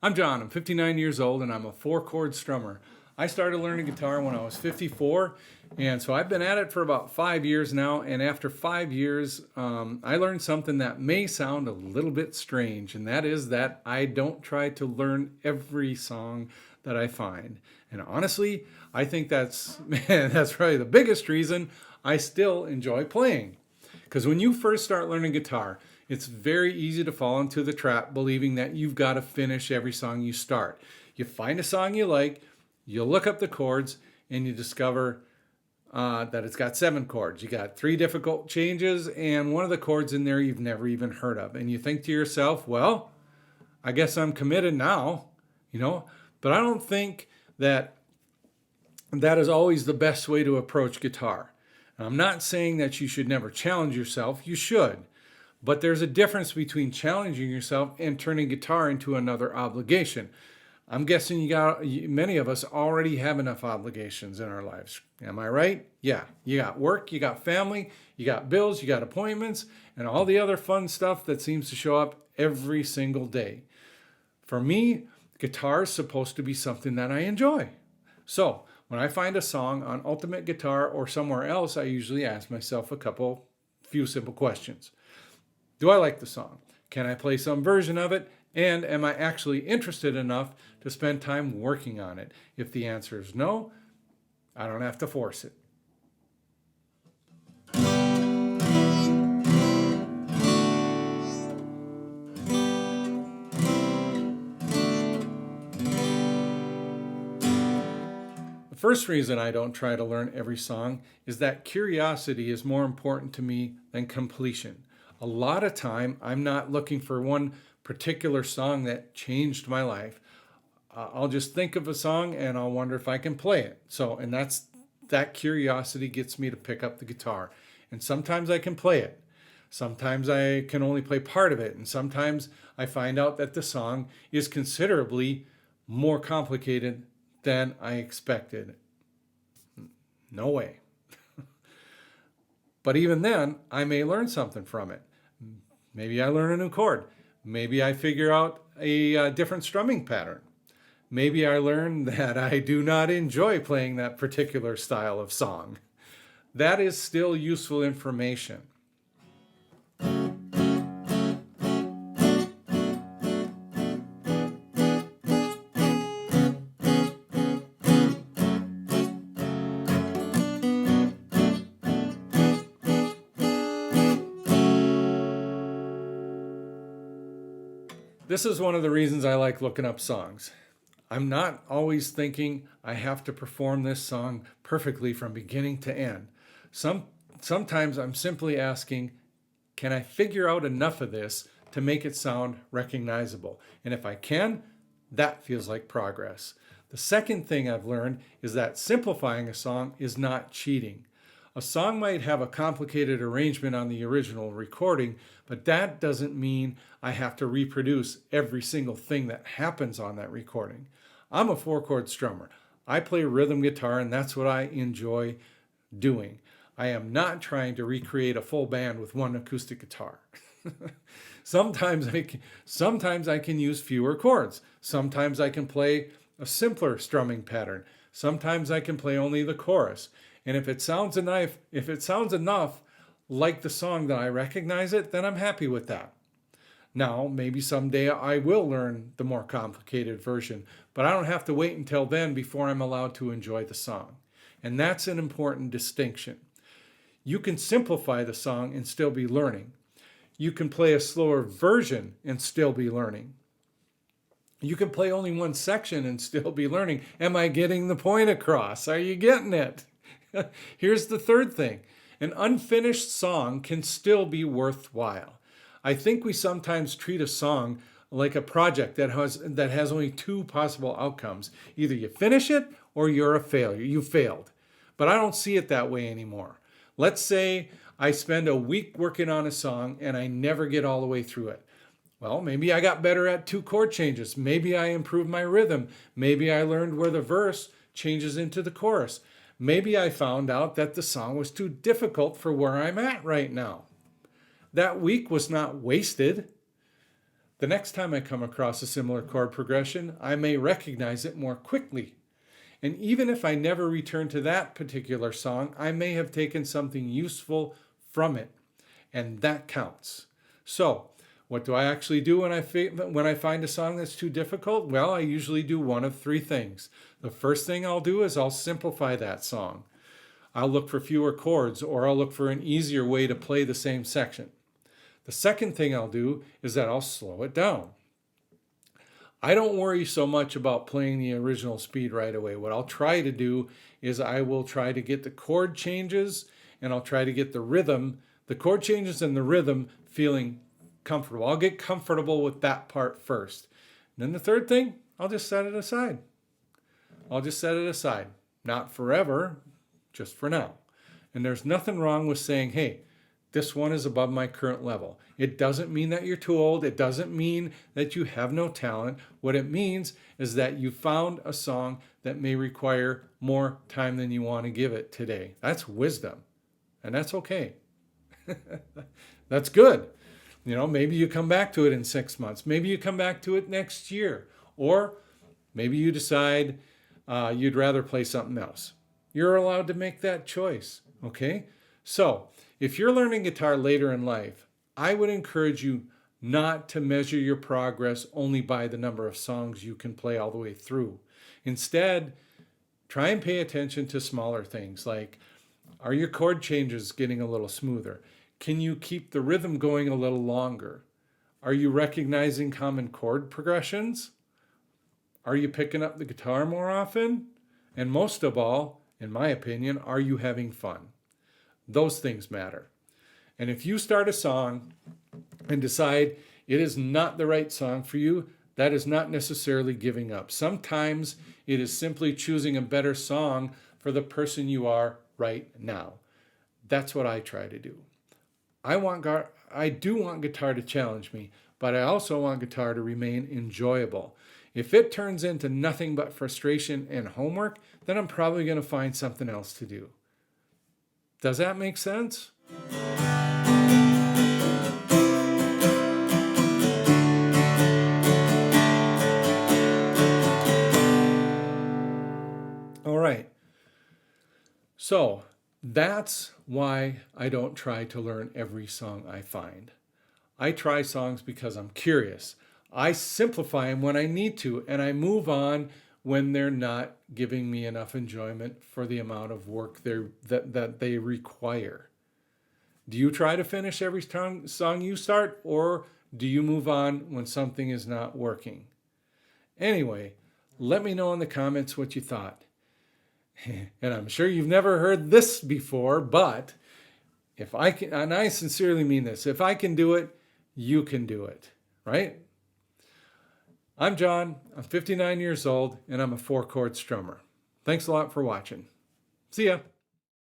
I'm John. I'm 59 years old and I'm a four-chord strummer. I started learning guitar when I was 54, and so I've been at it for about 5 years now. And after 5 years, I learned something that may sound a little bit strange, and that is that I don't try to learn every song that I find. And honestly, I think that's man, that's probably the biggest reason I still enjoy playing. Because when you first start learning guitar, it's very easy to fall into the trap believing that you've got to finish every song you start. You find a song you like, you look up the chords, and you discover that it's got 7 chords. You got 3 difficult changes, and one of the chords in there you've never even heard of. And you think to yourself, well, I guess I'm committed now, you know? But I don't think that that is always the best way to approach guitar. And I'm not saying that you should never challenge yourself. You should. But there's a difference between challenging yourself and turning guitar into another obligation. I'm guessing many of us already have enough obligations in our lives. Am I right? Yeah. You got work, you got family, you got bills, you got appointments, and all the other fun stuff that seems to show up every single day. For me, guitar is supposed to be something that I enjoy. So when I find a song on Ultimate Guitar or somewhere else, I usually ask myself few simple questions. Do I like the song? Can I play some version of it? And am I actually interested enough to spend time working on it? If the answer is no, I don't have to force it. The first reason I don't try to learn every song is that curiosity is more important to me than completion. A lot of time, I'm not looking for one particular song that changed my life. I'll just think of a song and I'll wonder if I can play it. And that curiosity gets me to pick up the guitar. And sometimes I can play it. Sometimes I can only play part of it. And sometimes I find out that the song is considerably more complicated than I expected. No way. But even then, I may learn something from it. Maybe I learn a new chord. Maybe I figure out a different strumming pattern. Maybe I learn that I do not enjoy playing that particular style of song. That is still useful information. This is one of the reasons I like looking up songs. I'm not always thinking I have to perform this song perfectly from beginning to end. Sometimes I'm simply asking, can I figure out enough of this to make it sound recognizable? And if I can, that feels like progress. The second thing I've learned is that simplifying a song is not cheating. A song might have a complicated arrangement on the original recording, but that doesn't mean I have to reproduce every single thing that happens on that recording. I'm a 4-chord strummer. I play rhythm guitar, and that's what I enjoy doing. I am not trying to recreate a full band with one acoustic guitar. Sometimes I can use fewer chords. Sometimes I can play a simpler strumming pattern. Sometimes I can play only the chorus. And if it sounds enough like the song that I recognize it, then I'm happy with that. Now, maybe someday I will learn the more complicated version, but I don't have to wait until then before I'm allowed to enjoy the song. And that's an important distinction. You can simplify the song and still be learning. You can play a slower version and still be learning. You can play only one section and still be learning. Am I getting the point across? Are you getting it? Here's the third thing. An unfinished song can still be worthwhile. I think we sometimes treat a song like a project that has only 2 possible outcomes. Either you finish it or you're a failure. You failed. But I don't see it that way anymore. Let's say I spend a week working on a song and I never get all the way through it. Well, maybe I got better at 2 chord changes. Maybe I improved my rhythm. Maybe I learned where the verse changes into the chorus. Maybe I found out that the song was too difficult for where I'm at right now. That week was not wasted. The next time I come across a similar chord progression, I may recognize it more quickly. And even if I never return to that particular song, I may have taken something useful from it. And that counts. So, what do I actually do when I find a song that's too difficult? Well, I usually do one of three things. The first thing I'll do is I'll simplify that song. I'll look for fewer chords, or I'll look for an easier way to play the same section. The second thing I'll do is that I'll slow it down. I don't worry so much about playing the original speed right away. What I'll try to do is I will try to get the chord changes and I'll try to get the chord changes and the rhythm feeling comfortable. I'll get comfortable with that part first. And then the third thing, I'll just set it aside. Not forever, just for now. And there's nothing wrong with saying, hey, this one is above my current level. It doesn't mean that you're too old. It doesn't mean that you have no talent. What it means is that you found a song that may require more time than you want to give it today. That's wisdom. And that's okay. That's good. Maybe you come back to it in 6 months. Maybe you come back to it next year. Or maybe you decide you'd rather play something else. You're allowed to make that choice. Okay? So, if you're learning guitar later in life, I would encourage you not to measure your progress only by the number of songs you can play all the way through. Instead, try and pay attention to smaller things like, are your chord changes getting a little smoother? Can you keep the rhythm going a little longer? Are you recognizing common chord progressions? Are you picking up the guitar more often? And most of all, in my opinion, are you having fun? Those things matter. And if you start a song and decide it is not the right song for you, that is not necessarily giving up. Sometimes it is simply choosing a better song for the person you are right now. That's what I try to do. I do want guitar to challenge me, but I also want guitar to remain enjoyable. If it turns into nothing but frustration and homework, then I'm probably going to find something else to do. Does that make sense? All right. So that's why I don't try to learn every song I find. I try songs because I'm curious. I simplify them when I need to, and I move on when they're not giving me enough enjoyment for the amount of work that they require. Do you try to finish every song you start, or do you move on when something is not working? Anyway, let me know in the comments what you thought. And I'm sure you've never heard this before, but if I can, and I sincerely mean this, if I can do it, you can do it, right? I'm John, I'm 59 years old, and I'm a 4-chord strummer. Thanks a lot for watching. See ya.